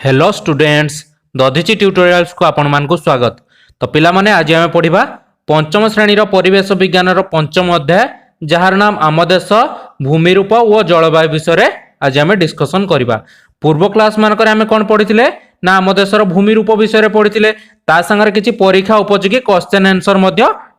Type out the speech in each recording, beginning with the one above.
Hello students Dadhichi tutorials को आपण मानक स्वागत। तो पिला माने आज आम पढ़ा पंचम श्रेणी परिवेश विज्ञान पंचम अध्याय जार नाम आम देश भूमिरूप और जलवायु विषय आज आम डिस्कसन करवा। पूर्व क्लास मानक आम कौन पढ़ी ना आम देशर भूमिरूप विषय पढ़ी सागर किसी परीक्षा उपयोगी क्वेश्चन आंसर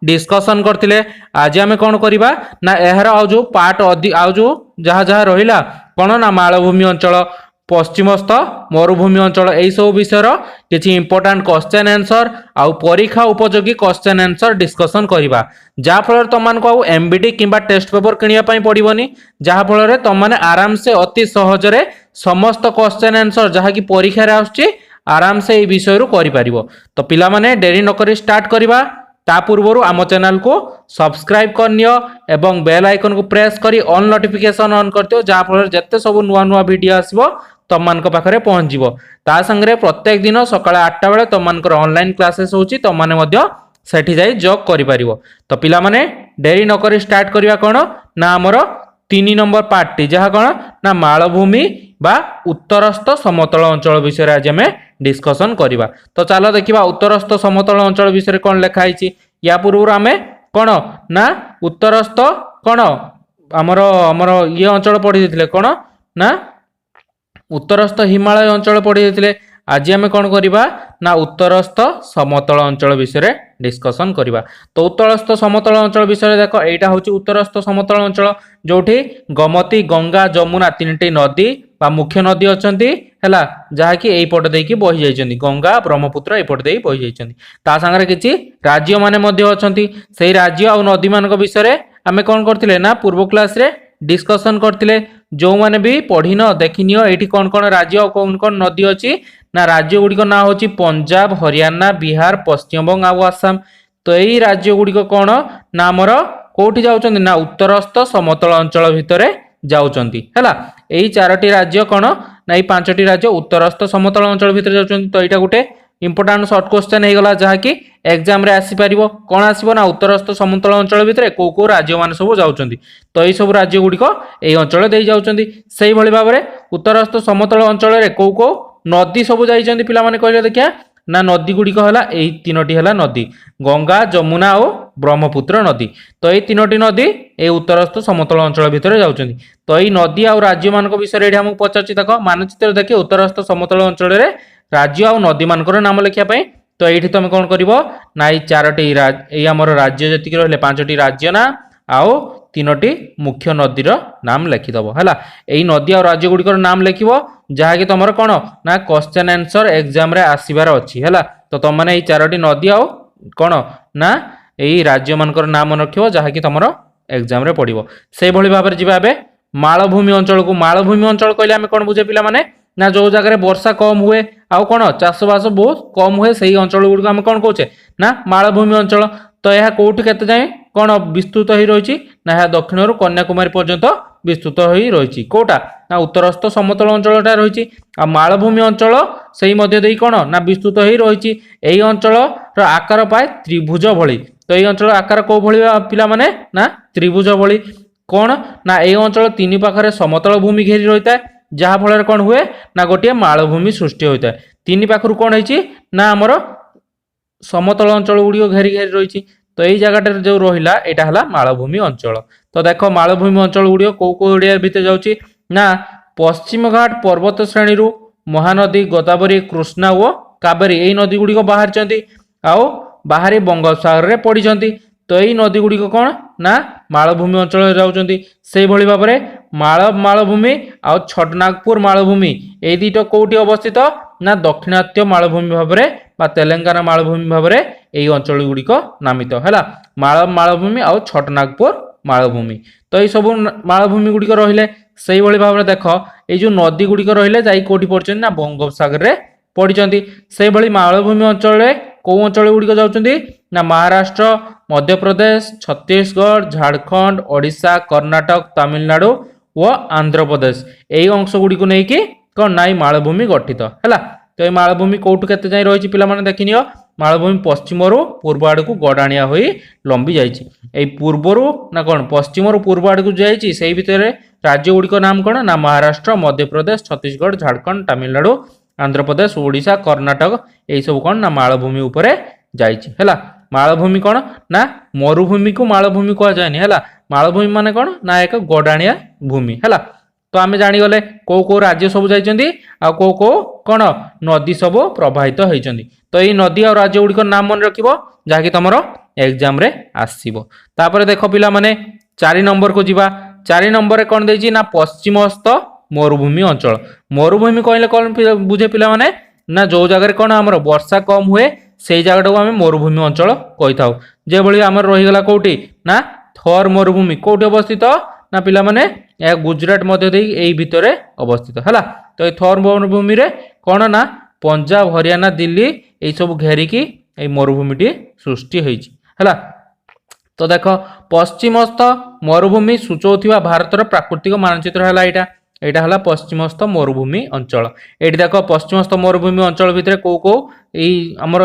डिस्कसन करते। आज आम कौन करवा ना यार आउ जो पार्ट आउ जो जहाँ जहाँ रहा कौन ना मालभूमि अंचल पश्चिमस्थ मरुभूमि अंचल यही सब विषय किसी इंपोर्टाट क्वेश्चन आंसर आउ परीक्षा उपयोगी क्वेश्चन आंसर डिस्कसन करवा। जहाँफल तुमको एमबीडी किंबा टेस्ट पेपर किणापी पड़ोनी जहाँफल तुमने आराम से अति सहजरे समस्त क्वेश्चन आंसर जहाँ की परीक्षा आराम से यह विषय कर। तो पिला माने डेरी नक स्टार्ट करवा। ता पूर्व आम चैनल को सब्सक्राइब करनियो एवं बेल आइकन को प्रेस करी ऑन नोटिफिकेशन ऑन करते जहाँफल जिते सब नुआ नुआ वीडियो आसो तुम मान पाखे पहुँच ता संगे प्रत्येक दिन सकाळ 8टा बेले तुम ऑनलाइन क्लासेस होची तुमने सेठी जाई जॉब करि। तो पिला माने डेरी नक स्टार्ट करवा कौन ना आमर 3 नंबर पार्ट टी जहाँ कौन ना मालभूमि बा उत्तरस्थ समतल अंचल विषय आज आम डिस्कसन करवा। तो चलो देखा उत्तरस्थ समतल अंचल विषय कौन लिखाई। या पूर्व आम कौन ना उत्तरस्थ कौन आमर आमर ये अंचल पढ़ी कौन ना उत्तरस्थ हिमालय अंचल पढ़ी जाते। आज आम कौन करवा ना उत्तरस्थ समतल अंचल विषय डिस्कसन करवा। तो उत्तरस्थ समतल अंचल विषय देख यहाँ हूँ उत्तरस्थ समतल अंचल जोठी गोमती गंगा जमुना 3टी नदी बा मुख्य नदी अच्छा जहाँकि यहीपट देकी बही जाइछन्ति गंगा ब्रह्मपुत्र यपट दे बही जाइछन्ति सागर किसी राज्य माने अच्छा से राज्य आ नदी मान विषय आम कौन करते ना पूर्व क्लास रे डिस्कसन करते। जो मैंने भी पढ़ी न देखनी ये कौन कौन राज्य कौन कौन नदी अच्छी ना राज्य गुड़िक ना हूँ पंजाब हरियाणा बिहार पश्चिमबंग आउ आसाम। तो यही राज्य गुड़िक कौन ना आमर कौटी जाउछन्ति ना उत्तरस्थ समतल अंचल भितर जाउछन्ति हैला। यही 4टी राज्य कौन ना ये 5टी राज्य उत्तरस्थ समतल अंचल भितर जाउछन्ति। तो यहाँ गोटे इंपोर्टाट सर्ट क्वेश्चन हो गला जहाँकि एग्जाम रे आसीपर कौन आसो ना उत्तरस्थ समतल अंचल भितर कौ राज्य मान सब जाउछन्ति। तो यही सब राज्य गुड़िक यही अंचल दे जाउछन्ति। सेही भली भाव में उत्तरस्थ समतल अंचल रे कौ कौ नदी सब जाइछन्ति पिला माने कहले देखिया ना नदी गुड़िक है यही 3टी है नदी गंगा जमुना और ब्रह्मपुत्र नदी। तो यही 3टी नदी ये उत्तरस्थ समतल अंचल भितर जाउछन्ति। तो यही नदी आ राज्य मान विषय ये हमको पचार देख मानचित्र देखिए उत्तरस्थ समतल अंचल राज्य आ नदी मानकर नाम लिखापी। तो ये तुम कौन कर ना ये 4टी ये आमर राज्य जी रही 5टी राज्य ना आओ 3टी मुख्य नदीर नाम लिखिदब है। यही नदी और राज्य गुड़िकर नाम लिख जहाँकि तुम कौन ना क्वेश्चन आंसर एग्जाम रे आसबार अच्छी है। तो तुम मैंने ये 4टी नदी आओ कौन ना यही राज्य मानकर नाम रख जहाँकि तुम एग्जाम रे पड़ो। से भली भाव में जी मालभूमि अंचल को मालभूमि अंचल कहले आम कौन बुझे पिला माने ना जो जगह वर्षा कम हुए आउ कौन चाषबास बहुत कम हुए से अंचल गुड़िक आम कौन कहे ना मालभूमि अंचल। तो यह कौटी केते जाए कौन विस्तृत हो रही ना यह दक्षिण कन्याकुमारी पर्यंत विस्तृत हो रही कौटा ना उत्तरस्थ समतल अंचलटा रही आ मालभूमि अंचल से मध्य कौन ना विस्तृत हो रही। यही अंचल आकार पाए त्रिभुज भली। तो यही अंचल आकार कौ भली पिला माने ना त्रिभुज भली कौन ना यही अंचल 3 पाखरे समतल भूमि घेरी रही है जहाँफल कौन हुए ना गोटे मालभूमि सृष्टि होता है। 3 पाखर कौन है ना आमर समतल अंचल गुड़िक घेरी घेरी रही। तो यही जगह जो रहा यहाँ है मालभूमि अंचल। तो देख मालभूमि अंचल गुड़िक कौ कौ एरिया भितर जाऊँगी ना पश्चिम घाट पर्वत श्रेणी महानदी गोदावरी कृष्णा और कावेरी यही नदी गुड़िक बाहरी आओ बाहरी बंगोपसागर में पड़ी। तो यही नदी गुड़िक कौन ना मालभूमि अंचल जाऊँगी। से भली भाव में मालभूमि आउ छटनागपुर मालभूमि ये 2टा कौटी अवस्थित ना दक्षिणात्य मालभूमि भाव में तेलंगाना मालभूमि भाव में यही अंचल गुड़िक नामित है मालभूमि आउ छटनागपुर मालभूमि। तो ये सब मालभूमि गुड़िक रहिले से भली भाव में देख ये जो नदी गुड़िक रहिले जाई कोठी पड़छन ना बंगोपसागर रे पड़छन्ति। से भली मालभूमि अंचल कौ अंचल गुड़िक जाउछन्ति ना महाराष्ट्र मध्य प्रदेश छत्तीसगढ़ झारखंड ओडिशा कर्नाटक तमिलनाडु व आंध्र प्रदेश यही अंश गुड़िक नहीं कि कौन ना मालभूमि गठित है। तो ये मालभूमि कौटू केते जाए रही पिला माने देखिनियो मालभूमि पश्चिम पूर्व आड़ को गड़ाणिया हो लंबी जाइए पूर्वर ना कौन पश्चिम पूर्व आड़ को जाइए भितर राज्य गुड़िक नाम कौन ना महाराष्ट्र मध्य प्रदेश छत्तीसगढ़ झारखंड तमिलनाडु आंध्रप्रदेश ओडिशा कर्णाटक यही सब कौन ना मालभूमि उपरे जाइछि हैला। मालभूमि कौन ना मरुभूमि को मालभूमि कह जायनि हैला। मालभूमि माने कौन ना एक गडाणिया भूमि हैला। तो आमे जानि गले को राज्य सब जाइछन्ती आ को कौन नदी सब प्रवाहित होइछन्ती। तो एई नदी और राज्य गुडी नाम मन रखिबो जाकि तमरो एग्जाम रे आसीबो। तापर देखो पिला माने 4 नंबर को जीवा। 4 नंबर रे कोन देछि ना पश्चिमस्थ मरुभूमि अंचल। मरुभूमि कहले कोन बुझे पिला माने ना जो जगह रे कोन हमर वर्षा कम हुए सेई जगह को आमे मरुभूमि अंचल कहि थाउ। जे भली हमर रहि गला कोठी ना थर मरुभूमि कोठी अवस्थित ना पिला माने या गुजरात मध्य देई एई भितरे अवस्थित हैला। तो ए थर मरुभूमि रे कोन ना पंजाब हरियाणा दिल्ली एई सब घेरिकी एई मरुभूमिटी सृष्टि होइछि हैला। तो देख पश्चिमस्थ मरुभूमि सूचौथिबा भारतर प्राकृतिक मानचित्र हैला एटा। एटा हला पश्चिमस्थ मरुभूमि अंचल। एठी देख पश्चिमस्थ मरुभूमि अंचल भितरे को एई हमर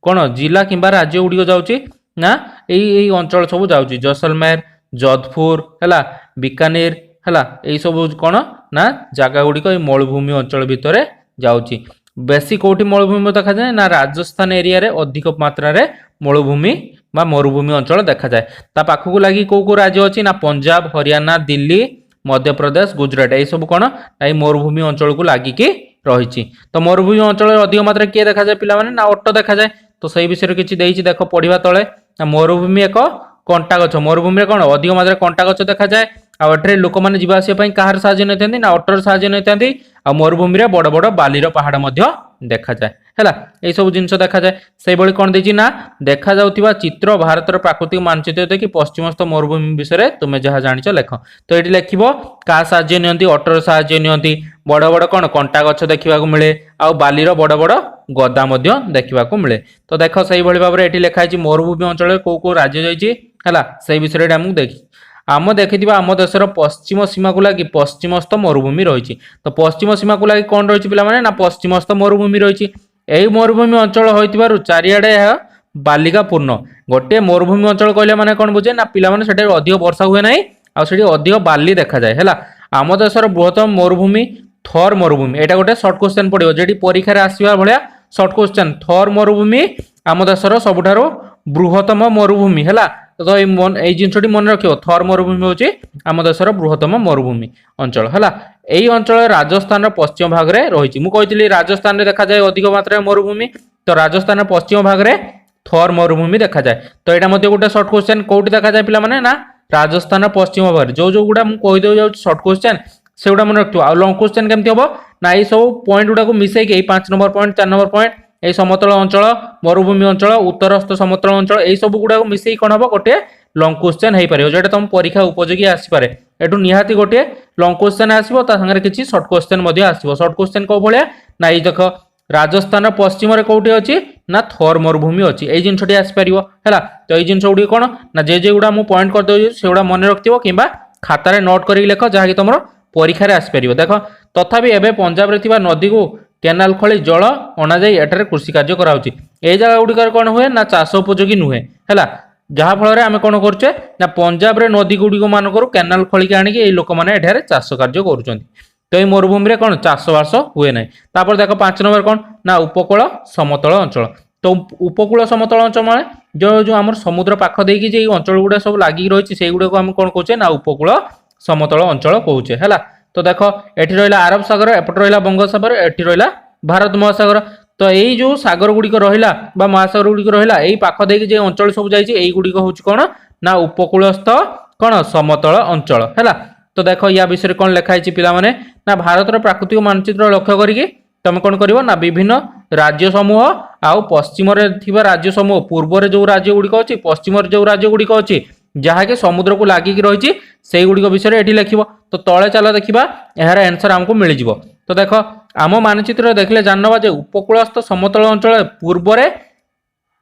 कोन जिला किंबा राज्य गुडी जाउछि ना एई अंचल सब जाउछि जैसलमेर जोधपुर हैला बीकानेर हैला एई सब कोन ना जागा गुडी को मरुभूमि अंचल भितरे जाउछि। बेसी कोठी मरुभूमि देखा जाए ना राजस्थान एरिया रे अधिक मात्रा रे मरुभूमि बा मरुभूमि अंचल देखा जाए। ता पाखकु लागि को राज्य अछि ना पंजाब हरियाणा दिल्ली मध्य प्रदेश गुजरात एई सब कोन एई मरुभूमि अंचल को लागि कि रहिछि। तो मरुभूमि अंचल अधिक मात्रा के देखा जाए पिला माने ना ओट देखा जाए। तो सही विषय किछि देइछि देखो पढिबा तळे ना मरुभूमि एक कंटा गछ। मरुभूमि रे कोन अधिक मात्रा कंटा गछ देखा जाए। आ एठरे लोक माने जिबा आसी पई काहार साहाय्य नैथांती ना ऑटर साहाय्य नैथांती। आ मरुभूमि रे बड़ बड़ बालीर पहाड़ मध्य देखा जाए हैला। एई सब जिंस देखा जाए। सेई बळी कोन देछि ना देखा जाउतिबा चित्र भारतर प्राकृतिक मानचित्र देखि पश्चिमस्थ मरुभूमि विषय तुमे जहा जानिछ लेख। तो एठी लेखिबो का साहाय्य नियंती ऑटर साहाय्य नियंती बड़ बड़ कोन कंटा गछ देखिबा को मिले आ बालीर बड़ बड़ गदा मध्य देखिबा को मिले। तो देखो सेई बळी भाबरे एठी लेखा छि मरुभूमि अंचल को राज्य जाइछि हैला। सेई विषय रे हमु देखि आम देखिथिबा आम देशर पश्चिम सीमा को लागि पश्चिमस्थ मरुभूमि रहिछि। तो पश्चिम सीमा को लागि कोन रहिछि पिला माने ना पश्चिमस्थ मरुभूमि रहिछि। एई मरुभूमि अंचल होइतिबारु चारियाडे बालिका पूर्ण। गोटे मरुभूमि अंचल कहले माने कोन बुझे ना पिला माने सेठे अधिक वर्षा हुए नाही आ सेठी अधिक बाली देखा जाए हैला। आम देशर बृहत्तम मरुभूमि थर मरुभूमि। एटा गोटे शॉर्ट क्वेश्चन पडियो जेठी परीक्षा रे आसीबा भलिया शॉर्ट क्वेश्चन। थर मरुभूमि आम देशर सबुठारो बृहत्तम मरुभूमि हैला। तो एई जिनसटी मन रखियो थर मरुभूमि होची आम देशर बृहत्तम मरुभूमि अंचल हैला। एई अंचल राजस्थान पश्चिम भाग रे रहिछि। मु कहितली राजस्थान रे देखा जाए अधिक मात्रा मरुभूमि। तो राजस्थान पश्चिम भाग रे थर मरुभूमि देखा जाए। तो एटा मध्ये गोटे शॉर्ट क्वेश्चन कोउटी देखा जाए पिला माने ना राजस्थान पश्चिम भाग जो जो गुडा मु कहि देउ जाउ शॉर्ट क्वेश्चन सेउडा मन रखियो। आ लॉन्ग क्वेश्चन केमति हबो ना एई सब पॉइंट गुडा को मिसै के 5 नंबर पॉइंट 4 नंबर पॉइंट एई समतल अंचल मरुभूमि अंचल उत्तरस्थ समतल अंचल एई सब गुडा को मिसै कोन हबो गोटे लॉन्ग क्वेश्चन हे पारे जेटा तुम परीक्षा उपयोगी आसी पारे। एटू निहाती गोटे लॉन्ग क्वेश्चन आसीबो ता संगे किछि शॉर्ट क्वेश्चन मध्ये आसीबो। शॉर्ट क्वेश्चन को भलिया ना एई देखो राजस्थान पश्चिम रे कोउटी अछि ना थर मरुभूमि अछि। एई जिनसटी आसी परिबो हैला। तो एई जिनस उडी कोन ना जे गुडा मु पॉइंट कर देउ सेउडा मन रखतिबो किबा खाता रे नोट करी लेख जहा कि तमरो परीक्षा रे आसी परिबो। देखो तथापि एबे पंजाब रे थिबा नदी को केनाल खोली जल अना जाई एटारे कृषि कार्य कराउछि। एई जगह उडी कर कोन हुए ना चाष उपयोगी नुहे हैला। जहा फल आम कौन करुचे ना पंजाब रे नदी गुड़िक मानकर केनाल खोलिक आनिक ये लोक मैंने एठारे चाष कार्य करुँच। तो ये मरुभूमि रे कौन चाष बास हुए ना। तापर देख 5 नंबर कौन ना उपकूल समतल अंचल। तो उपकूल समतल अंचल माने जो जो आम समुद्र पाख देकी जे अंचल गुड़ा सब लागिक रही से गुड़ा को आम कौन कहे ना उपकूल समतल अंचल कहे है। तो देख एटी रहा अरब सागर एपटे रहा बंगोपसागर एटी रहा भारत महासागर। तो यही जो सागर गुड़िक रहा बा महासागर गुड़िक रहा यही पाख देकी जे अंचल सब जाइए गुड़िक हूँ कौन ना उपकूलस्थ कौन समतल अंचल है। तो देख या विषय कौन लिखाई पिलाने ना भारतर प्राकृतिक मानचित्र लक्ष्य करके तुम कौन कर ना विभिन्न राज्य समूह आउ पश्चिम राज्य समूह पूर्व जो राज्य गुड़िक अच्छी पश्चिम जो राज्य गुड़िक अच्छी जहाँकि समुद्र को लगिक रही से गुड़िक विषय ये लिख। तो तले चल देखा यार आंसर आमको मिल जाव। तो देख आम मानचित्र देखले जानवा जे उपकूलस्थ समतल अंचल पूर्व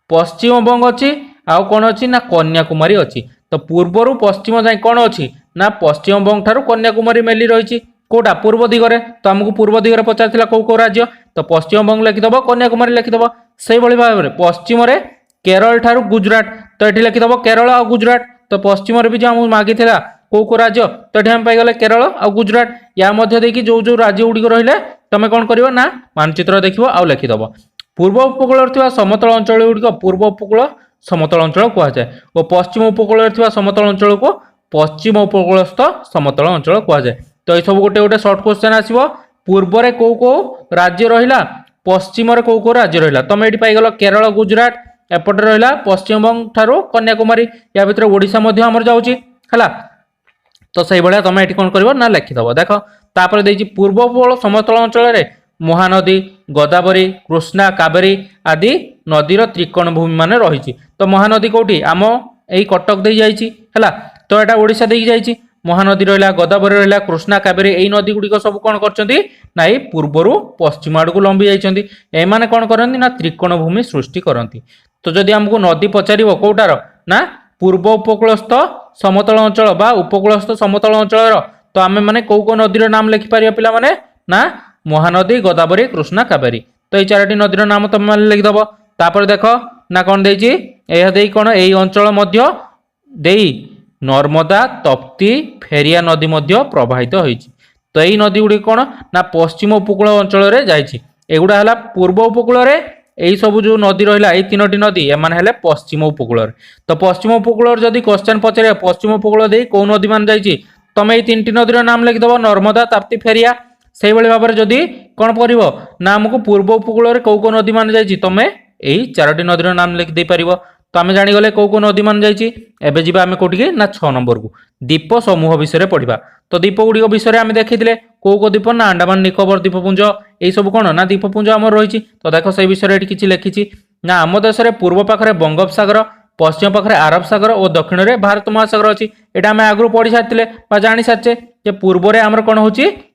पश्चिम बंग अच्छी आउ कौन अच्छी ना कन्याकुमारी अच्छी। तो पूर्वर पश्चिम जाए कौन अच्छी ना पश्चिम बंग ठारू कन्याकुमारी मेली रही कोटा पूर्व दिगरे। तो आमको पूर्व दिगरे पचार कौ राज्य तो पश्चिम बंग लिखिदब कन्याकुमारी लिखिदब। से भाव में पश्चिम केरल ठारू गुजरात तो ये लिखिदब केरल आ गुजरात। तो पश्चिम भी जो मागी कौ राज्य तो ये पाईगले केरल आ गुजरात या मध्य देखी जो जो राज्य गुड़िक रही तुम कौन कर ना मानचित्र देख आउ लिखिदेव पूर्व उपकूल समतल अंचल गुड़िक पूर्व उपकूल समतल अंचल कहुए और पश्चिम उपकूल समतल अंचल को पश्चिम उपकूलस्थ समतल अंचल कहुए। तो ये सब गोटे गोटे सर्ट क्वेश्चन आसो पूर्व में कौ कौ राज्य रहा पश्चिम कौ कौ राज्य रहा तुम ये पाइगल केरल गुजरात एपटे रहा पश्चिम बंग ठारू कन्याकुमारी या भितर ओडिशा आमर जाऊँगी है। तो से भाया तुम ये कौन कर ना लिखिदेव देख तापर देखिए पूर्व उपकूल समतल अंचल महानदी गोदावरी कृष्णा कावेरी आदि नदीर त्रिकोण भूमि मान रही। तो महानदी कौटी आम यही कटक दे जाइए तो यहाँ ओडिशा दे जाइए महानदी रहा गोदावरी रहा कृष्णा कावेरी यही नदी गुड़िक सब कौन कर पूर्वर पश्चिम आड़ को लंबी जाइए एमाने कौन करती ना त्रिकोण भूमि सृष्टि करती। तो जदि आमको नदी पचार कौटार ना पूर्व उपकूलस्थ समतल अंचल बा उपकूलस्थ समतल अंचल तो आम मैंने कौ कौ नदीर नाम लिखिपर पिला माने ना महानदी गोदावरी कृष्णा कावेरी। तो ये चारोटी नदीर नाम तुम मैंने लिखिदेव तापर देख ना कौन दे कौन यही अंचल मध्य देई नर्मदा तप्ती फेरिया नदी मध्य प्रवाहित होइछि। तो यही नदी गुड़ी कौन ना पश्चिम उपकूल अंचल रे जाइछि एगुड़ा है पूर्व उपकूल रे यही सब जो नदी रहा यही तीनोटी नदी एमान हेले पश्चिम उपकूल। तो पश्चिम उपकूल जदि क्वेश्चन पचारे पश्चिम उपकूल दे कौ नदी मान जाइछि तुम ये तीन नदीर नाम लिखिदेव नर्मदा ताप्ती फेरिया से भाव में जदि कौन कर ना आमको पूर्व उपकूल कौ कौ नदी मान जाइछि तुम यही चारोटी नदीर नाम लिखिदे पार। तो आम जागले कौ कौ नदी मान जाइए जी आम कौटी ना 6 नंबर को द्वीप समूह विषय पढ़ा। तो द्वीप गुड़िक विषय आम देखी कौ कौ द्वीप ना अंडमान निकोबर द्वीपपुंज यही सब कौन ना द्वीपपुंज आम रही। तो देख से विषय किसी लिखी ना आम देश में पूर्व पाखे बंगोपसागर पश्चिम पाखे आरब सागर और दक्षिण में भारत महासागर अच्छी यहाँ आम आगु पढ़ी सारी जानी सारे पूर्व में आमर कौन हो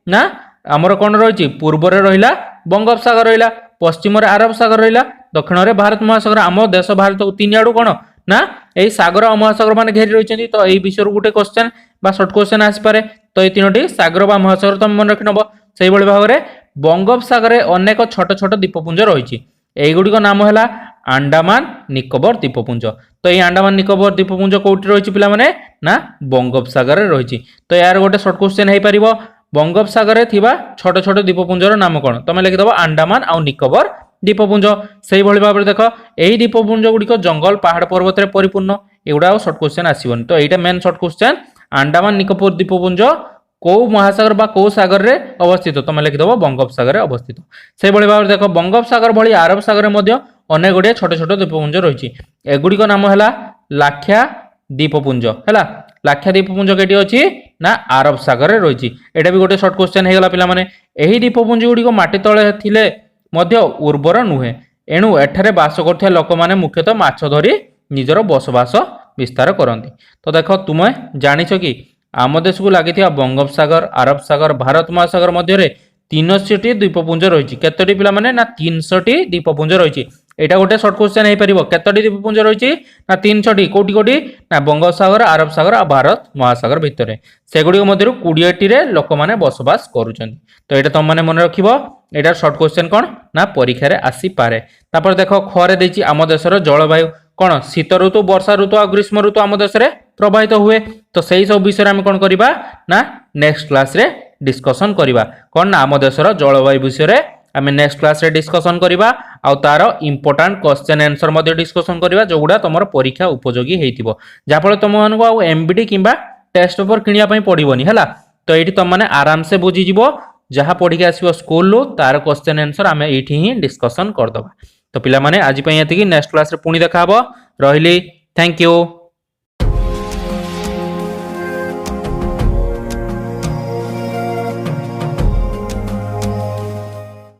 ना आमर कौन रही पूर्व में रहा बंगोपसागर रहा पश्चिम आरब सागर रहा दक्षिण में भारत महासागर आम देश भारत तीन आड़ू कौन ना यही सागर और महासागर मान घेरी रही। तो यही विषय गोटे क्वेश्चन बा सर्ट क्वेश्चन आसपे। तो ये तीनोटी सागर बा महासागर तुम मन रखि नब से भाव में बंगोपसागर अनेक छोट छोट द्वीपपुंज रही यहीगुड़िक नाम है अंडमान निकोबर द्वीपपुंज। तो ये अंडमान निकोबर द्वीपपुंज कौटी रही पिला माने ना बंगोपसागर रही। तो यार गोटे सर्ट क्वेश्चन हो पार बंगोपसागर छोट छोट द्वीपपुंजर नाम कौन तुम लिखिदेव अंडमान आउ निकोबर द्वीपपुंज। से भाव में देख यही द्वीपपुंज गुड़िक जंगल पहाड़ पर्वत परिपूर्ण एगुड़ा सर्ट क्वेश्चन आसबन। तो यहाँ main short question Andaman Nicobar द्वीपपुंज कौ महासागर बा कौ सागर रे अवस्थित तुम लिखिदेव बंगोपसागर अवस्थित। से भाव में देख बंगोपसागर भली आरब सागर अनेक गुड़िया छोट छोट द्वीपपुंज रही एगुड़िक नाम है लाख्या द्वीपपुंज है लाख्या द्वीपपुंज कटी अच्छी ना आरब सागर रे रही। एटा भी गोटे सर्ट क्वेश्चन होगा पिला माने एही द्वीपपुंज गुड़िक माटी तले थिले मध्य उर्वर नुहे एणु एठारे बास करथिया लोक माने मुख्यतः माछ धरी निजर बसवास विस्तार करती। तो देख तुम जानिछ कि आम देश को लगी बंगोपसागर आरब सागर भारत महासागर मध्य 300टी द्वीपपुंज रही केतोटी पिला माने ना 300टी द्वीपपुंज रही। यहाँ गोटे सर्ट क्वेश्चन हो पार केतोटी द्वीपपुंज रही ना 300टी कौटी कौटी ना बंगोपसागर आरब सागर और भारत महासागर भितर सेगुड़ी मध्य 20टी लोक मैंने बसवास करुँच। तो यहाँ तुम मैंने मन रख यहाँ सर्ट क्वेश्चन कौन ना परीक्षा रे आसी पारे। तापर देख खरे देछि आम देशर जलवायु कौन शीत ऋतु वर्षा ऋतु और ग्रीष्म ऋतु आम देश में प्रभावित हुए। तो सही सब विषय आम कौन करवा ना नेक्स्ट क्लास रे डिस्कसन करवा कौन ना आम देशर जलवायु विषय रे आम नेक्स्ट क्लास रे डिस्कसन करवा आउ तार इंपोर्टेंट क्वेश्चन आंसर मध्य डिस्कसन करवा जोगुड़ा तुम परीक्षा उपयोगी होइतिबो जाफल तुम मानक आउ एमबीडी किंबा टेस्ट पेपर किनिया पई पड़िबोनी हला। तो ये तुम मैंने आराम से बुझीजिवो जहाँ पढ़ी आसो स्कूल तार क्वेश्चन आंसर आम ये ही डिस्कसन करदबा। तो पिला माने आज पई एतिकी नेक्स्ट क्लास रे पुणी देखा हबो रहिली थैंक यू।